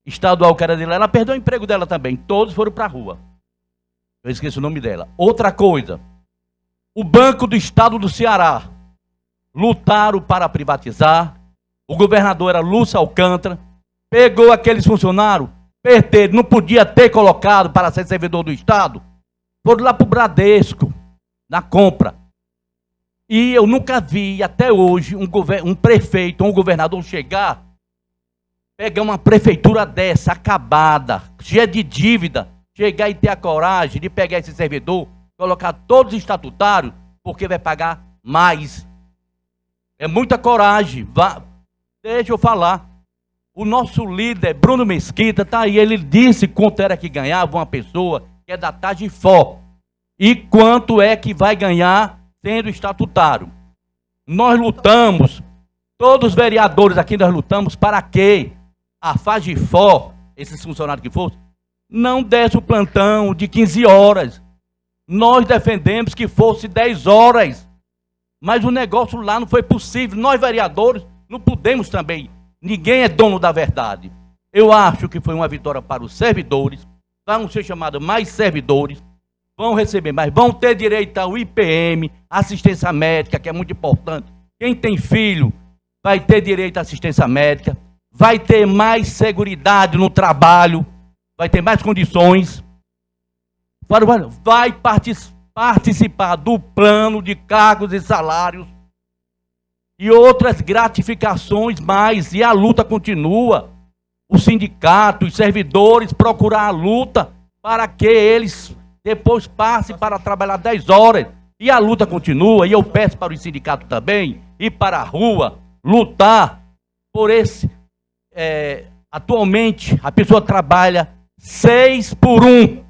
[SPEAKER 13] estadual que era dele, ela perdeu o emprego dela também. Todos foram para a rua. Eu esqueci o nome dela. Outra coisa, o Banco do Estado do Ceará lutaram para privatizar. O governador era Lúcio Alcântara, pegou aqueles funcionários, perderam, não podia ter colocado para ser servidor do Estado, foram lá para o Bradesco, na compra. E eu nunca vi, até hoje, um prefeito ou um governador chegar, pegar uma prefeitura dessa, acabada, cheia de dívida, chegar e ter a coragem de pegar esse servidor, colocar todos os estatutários, porque vai pagar mais. É muita coragem. Deixa eu falar. O nosso líder, Bruno Mesquita, está aí. Ele disse quanto era que ganhava uma pessoa que é da Tagifor. E quanto é que vai ganhar sendo estatutário. Nós lutamos, todos os vereadores aqui nós lutamos para que a Tagifor, esses funcionários que fossem, não desse o plantão de 15 horas. Nós defendemos que fosse 10 horas. Mas o negócio lá não foi possível. Nós, vereadores, não podemos também. Ninguém é dono da verdade. Eu acho que foi uma vitória para os servidores. Vão ser chamados mais servidores. Vão receber mais. Vão ter direito ao IPM, assistência médica, que é muito importante. Quem tem filho vai ter direito à assistência médica. Vai ter mais seguridade no trabalho. Vai ter mais condições. Vai participar do plano de cargos e salários e outras gratificações mais, e a luta continua. O sindicato, os servidores procurar a luta para que eles depois passem para trabalhar 10 horas, e a luta continua. E eu peço para o sindicato também ir para a rua, lutar por esse. Atualmente a pessoa trabalha 6 por 1.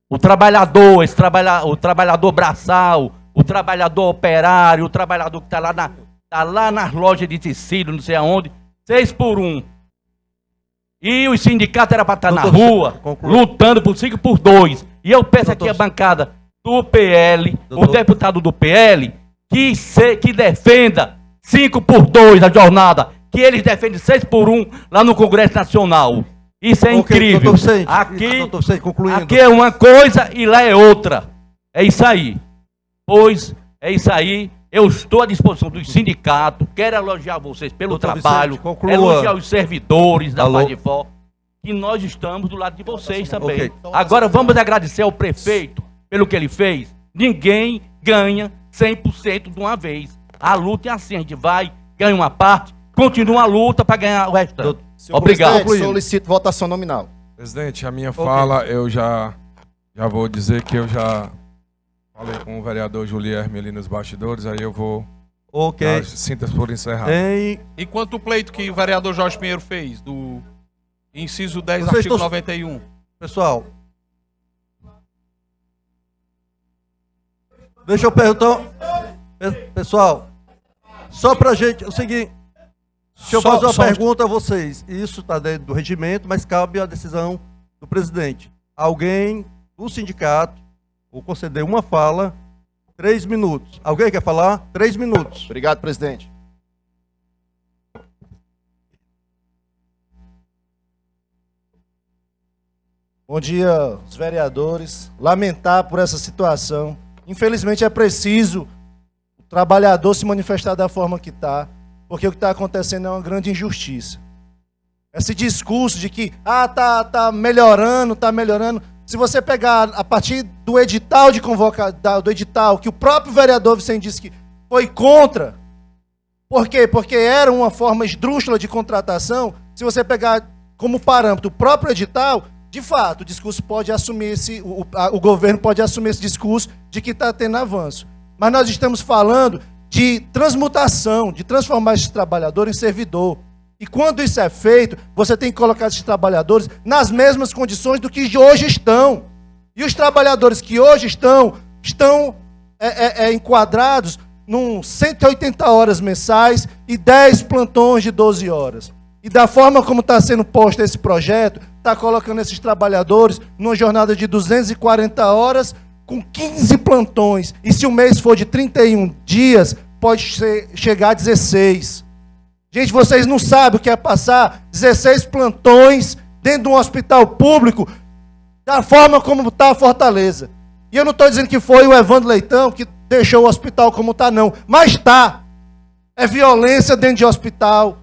[SPEAKER 13] O trabalhador, o trabalhador braçal, o trabalhador operário, o trabalhador que está lá nas lojas de tecido, não sei aonde, 6 por 1. E os sindicatos eram para estar na rua, lutando por 5 por 2. E eu peço aqui a bancada do PL, o deputado do PL, que defenda 5 por 2 a jornada, que eles defendem 6 por 1 lá no Congresso Nacional. Isso é incrível.
[SPEAKER 3] Doutor Vicente,
[SPEAKER 13] aqui é uma coisa e lá é outra. É isso aí. Pois é isso aí. Eu estou à disposição dos sindicatos. Quero elogiar vocês pelo
[SPEAKER 3] Doutor
[SPEAKER 13] trabalho.
[SPEAKER 3] Vicente, conclua.
[SPEAKER 13] Elogiar os servidores da
[SPEAKER 3] Alô?
[SPEAKER 13] Padifó. Que nós estamos do lado de vocês também.
[SPEAKER 3] Ok.
[SPEAKER 13] Agora vamos agradecer ao prefeito pelo que ele fez. Ninguém ganha 100% de uma vez. A luta é assim, a gente vai, ganha uma parte, continua a luta para ganhar o restante. Obrigado.
[SPEAKER 2] Solicito votação nominal.
[SPEAKER 9] Presidente, a minha fala, eu já vou dizer que eu já falei com o vereador Julierme ali nos bastidores, aí eu vou...
[SPEAKER 3] Ok.
[SPEAKER 9] Sinta-se por encerrar.
[SPEAKER 4] E quanto o pleito que o vereador Jorge Pinheiro fez, do inciso 10,
[SPEAKER 3] Vocês
[SPEAKER 4] artigo
[SPEAKER 3] estão-
[SPEAKER 4] 91?
[SPEAKER 3] Pessoal, deixa eu perguntar. Pessoal, só pra gente. É o seguinte. Deixa eu fazer uma pergunta a vocês. Isso está dentro do regimento, mas cabe a decisão do presidente. Alguém do sindicato vou conceder uma fala, 3 minutos. Alguém quer falar? 3 minutos.
[SPEAKER 2] Obrigado, presidente.
[SPEAKER 14] Bom dia, os vereadores. Lamentar por essa situação. Infelizmente é preciso o trabalhador se manifestar da forma que está, porque o que está acontecendo é uma grande injustiça. Esse discurso de que tá melhorando, tá melhorando. Se você pegar a partir do edital de do edital que o próprio vereador Vicente disse que foi contra. Por quê? Porque era uma forma esdrúxula de contratação. Se você pegar como parâmetro o próprio edital, de fato, o discurso pode assumir o governo pode assumir esse discurso de que está tendo avanço. Mas nós estamos falando de transmutação, de transformar esse trabalhador em servidor. E quando isso é feito, você tem que colocar esses trabalhadores nas mesmas condições do que hoje estão. E os trabalhadores que hoje estão enquadrados num 180 horas mensais e 10 plantões de 12 horas. E da forma como está sendo posto esse projeto, está colocando esses trabalhadores numa jornada de 240 horas com 15 plantões. E se o mês for de 31 dias, pode chegar a 16. Gente, vocês não sabem o que é passar 16 plantões dentro de um hospital público da forma como está a Fortaleza. E eu não estou dizendo que foi o Evandro Leitão que deixou o hospital como está, não. Mas está. É violência dentro de hospital.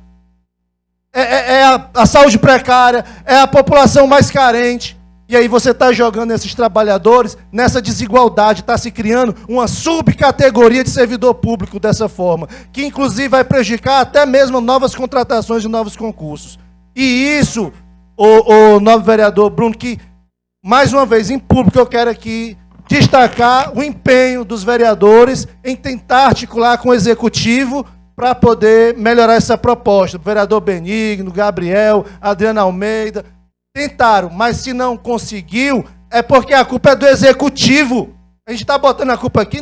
[SPEAKER 14] É a saúde precária, é a população mais carente. E aí você está jogando esses trabalhadores nessa desigualdade, está se criando uma subcategoria de servidor público dessa forma, que inclusive vai prejudicar até mesmo novas contratações e novos concursos. E isso, o novo vereador Bruno, que mais uma vez em público eu quero aqui destacar o empenho dos vereadores em tentar articular com o executivo para poder melhorar essa proposta. O vereador Benigno, Gabriel, Adriana Almeida, tentaram, mas se não conseguiu, é porque a culpa é do executivo. A gente está botando a culpa aqui,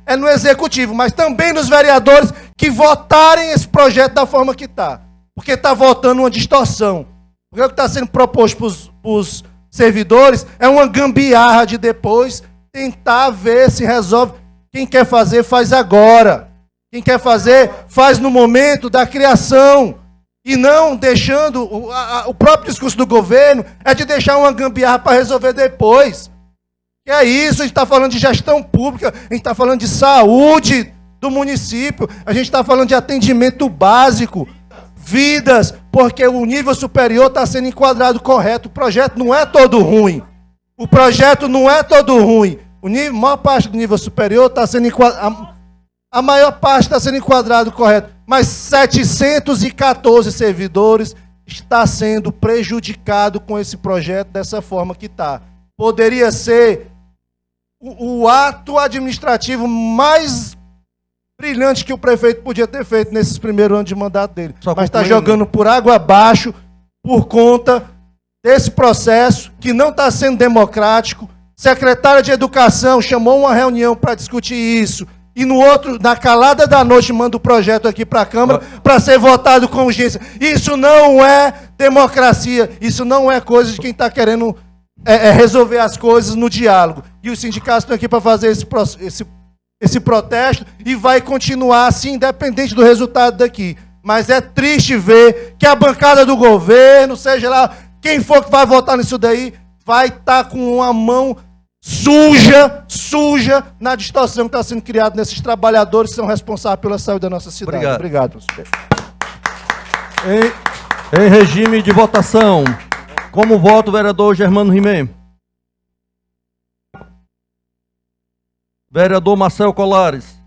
[SPEAKER 14] é no executivo, mas também nos vereadores que votarem esse projeto da forma que está. Porque está votando uma distorção. Porque o que está sendo proposto para os servidores é uma gambiarra de depois tentar ver se resolve. Quem quer fazer, faz agora. Quem quer fazer, faz no momento da criação. E não deixando, o próprio discurso do governo é de deixar uma gambiarra para resolver depois. Que é isso, a gente está falando de gestão pública, a gente está falando de saúde do município, a gente está falando de atendimento básico, vidas, porque o nível superior está sendo enquadrado correto. O projeto não é todo ruim. O projeto não é todo ruim. A maior parte do nível superior está sendo enquadrado. A maior parte está sendo enquadrado correto, mas 714 servidores está sendo prejudicado com esse projeto dessa forma que está. Poderia ser o ato administrativo mais brilhante que o prefeito podia ter feito nesses primeiros anos de mandato dele. Mas está jogando por água abaixo por conta desse processo que não está sendo democrático. Secretária de Educação chamou uma reunião para discutir isso. E na calada da noite, manda o projeto aqui para a Câmara para ser votado com urgência. Isso não é democracia, isso não é coisa de quem está querendo resolver as coisas no diálogo. E os sindicatos estão aqui para fazer esse protesto e vai continuar assim, independente do resultado daqui. Mas é triste ver que a bancada do governo, seja lá quem for que vai votar nisso daí, vai estar com uma mão suja na distorção que está sendo criada nesses trabalhadores que são responsáveis pela saúde da nossa cidade.
[SPEAKER 3] Obrigado.
[SPEAKER 14] Professor.
[SPEAKER 3] Em regime de votação, como vota o vereador Germano Rimé? Vereador Marcel Colares.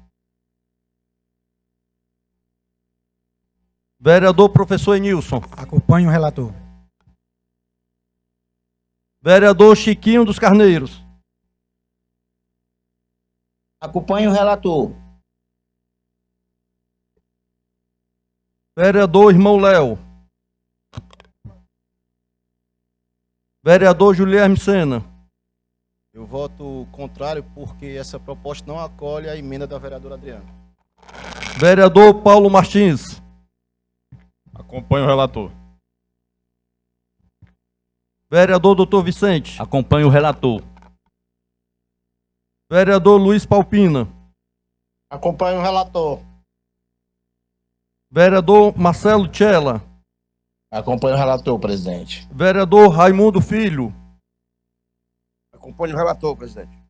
[SPEAKER 3] Vereador Professor Enilson.
[SPEAKER 7] Acompanho o relator.
[SPEAKER 3] Vereador Chiquinho dos Carneiros.
[SPEAKER 15] Acompanho o relator.
[SPEAKER 3] Vereador Irmão Léo. Vereador Guilherme Sena.
[SPEAKER 2] Eu voto contrário porque essa proposta não acolhe a emenda da vereadora Adriana.
[SPEAKER 3] Vereador Paulo Martins.
[SPEAKER 16] Acompanho o relator.
[SPEAKER 3] Vereador Doutor Vicente.
[SPEAKER 13] Acompanho o relator.
[SPEAKER 3] Vereador Luiz Palpina.
[SPEAKER 5] Acompanho o relator.
[SPEAKER 3] Vereador Marcelo Tchela.
[SPEAKER 5] Acompanho o relator, presidente.
[SPEAKER 3] Vereador Raimundo Filho.
[SPEAKER 17] Acompanho o relator, presidente.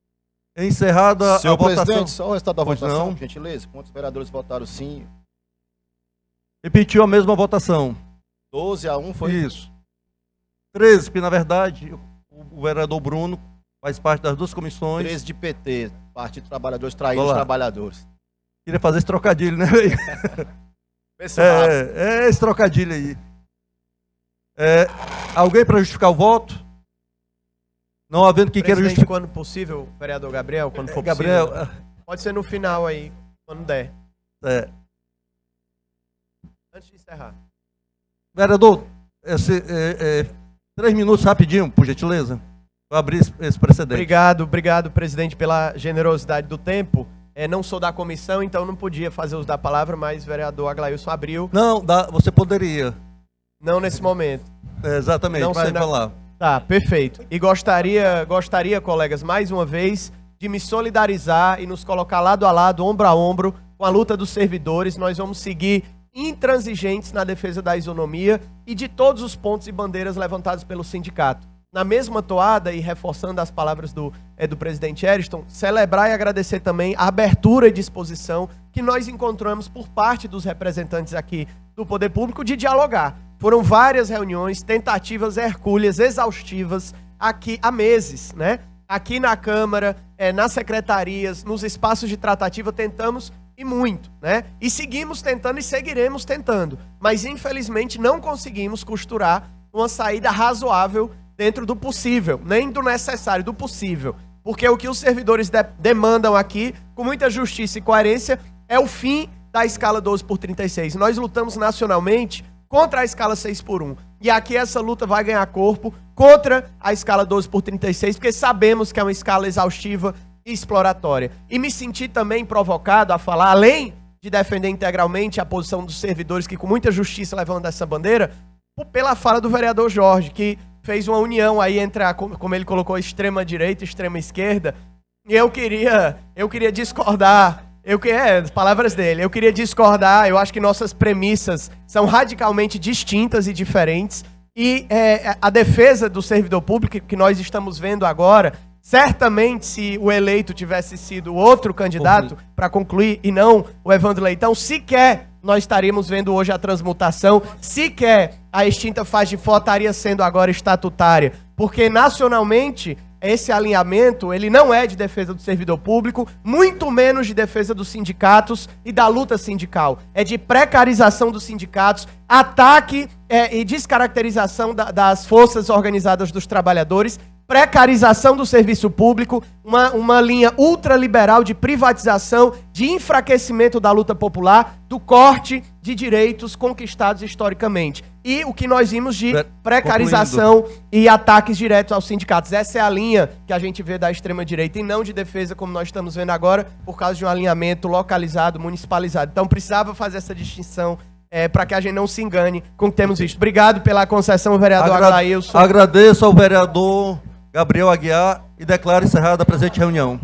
[SPEAKER 3] Encerrada
[SPEAKER 2] Senhor
[SPEAKER 3] a votação.
[SPEAKER 2] presidente, só o resultado da
[SPEAKER 3] Pois
[SPEAKER 2] votação,
[SPEAKER 3] não.
[SPEAKER 2] por gentileza. Quantos vereadores votaram sim?
[SPEAKER 3] Repetiu a mesma votação.
[SPEAKER 2] 12-1 foi?
[SPEAKER 3] Isso. 13, porque na verdade o vereador Bruno faz parte das duas comissões.
[SPEAKER 2] 13 de PT, Partido dos Trabalhadores, traindo os
[SPEAKER 3] Olá.
[SPEAKER 2] trabalhadores.
[SPEAKER 3] Queria fazer esse trocadilho, né, velho? É esse trocadilho aí. Alguém para justificar o voto? Não havendo quem queira
[SPEAKER 10] Presidente,
[SPEAKER 3] justificar.
[SPEAKER 10] quando possível, vereador Gabriel, quando for
[SPEAKER 3] Gabriel,
[SPEAKER 10] possível. Pode ser no final aí, quando der. Antes de encerrar.
[SPEAKER 3] Vereador, 3 minutos rapidinho, por gentileza. Vou abrir esse precedente.
[SPEAKER 10] Obrigado, presidente, pela generosidade do tempo. Não sou da comissão, então não podia fazer uso da palavra, mas o vereador Aglailson abriu.
[SPEAKER 3] Não, você poderia.
[SPEAKER 10] Não nesse momento.
[SPEAKER 3] Exatamente,
[SPEAKER 10] Não
[SPEAKER 3] vai
[SPEAKER 10] sendo-
[SPEAKER 3] falar.
[SPEAKER 10] Tá, perfeito. E gostaria, colegas, mais uma vez, de me solidarizar e nos colocar lado a lado, ombro a ombro, com a luta dos servidores. Nós vamos seguir intransigentes na defesa da isonomia e de todos os pontos e bandeiras levantados pelo sindicato. Na mesma toada, e reforçando as palavras do presidente Ariston, celebrar e agradecer também a abertura e disposição que nós encontramos por parte dos representantes aqui do Poder Público de dialogar. Foram várias reuniões, tentativas hercúleas, exaustivas, aqui há meses, né? Aqui na Câmara, nas secretarias, nos espaços de tratativa, tentamos e muito, né? E seguimos tentando e seguiremos tentando. Mas, infelizmente, não conseguimos costurar uma saída razoável dentro do possível, nem do necessário, do possível. Porque o que os servidores demandam aqui, com muita justiça e coerência, é o fim da escala 12/36. Nós lutamos nacionalmente contra a escala 6/1. E aqui essa luta vai ganhar corpo contra a escala 12/36, porque sabemos que é uma escala exaustiva e exploratória. E me senti também provocado a falar, além de defender integralmente a posição dos servidores que com muita justiça levantam essa bandeira, pela fala do vereador Jorge, que fez uma união aí entre, como ele colocou, extrema direita e extrema esquerda. E eu queria discordar. As palavras dele. Eu queria discordar. Eu acho que nossas premissas são radicalmente distintas e diferentes. E a defesa do servidor público que nós estamos vendo agora, certamente se o eleito tivesse sido outro candidato, para concluir, e não o Evandro Leitão, sequer nós estaríamos vendo hoje a transmutação, sequer a extinta faz de fó estaria sendo agora estatutária. Porque nacionalmente esse alinhamento, ele não é de defesa do servidor público, muito menos de defesa dos sindicatos e da luta sindical. É de precarização dos sindicatos, ataque e descaracterização das forças organizadas dos trabalhadores, precarização do serviço público, uma linha ultraliberal de privatização, de enfraquecimento da luta popular, do corte de direitos conquistados historicamente. E o que nós vimos de precarização e ataques diretos aos sindicatos. Essa é a linha que a gente vê da extrema-direita e não de defesa, como nós estamos vendo agora, por causa de um alinhamento localizado, municipalizado. Então precisava fazer essa distinção para que a gente não se engane com o que temos visto. Obrigado pela concessão, vereador Aglailson.
[SPEAKER 3] Agradeço ao vereador Gabriel Aguiar e declaro encerrada a presente reunião.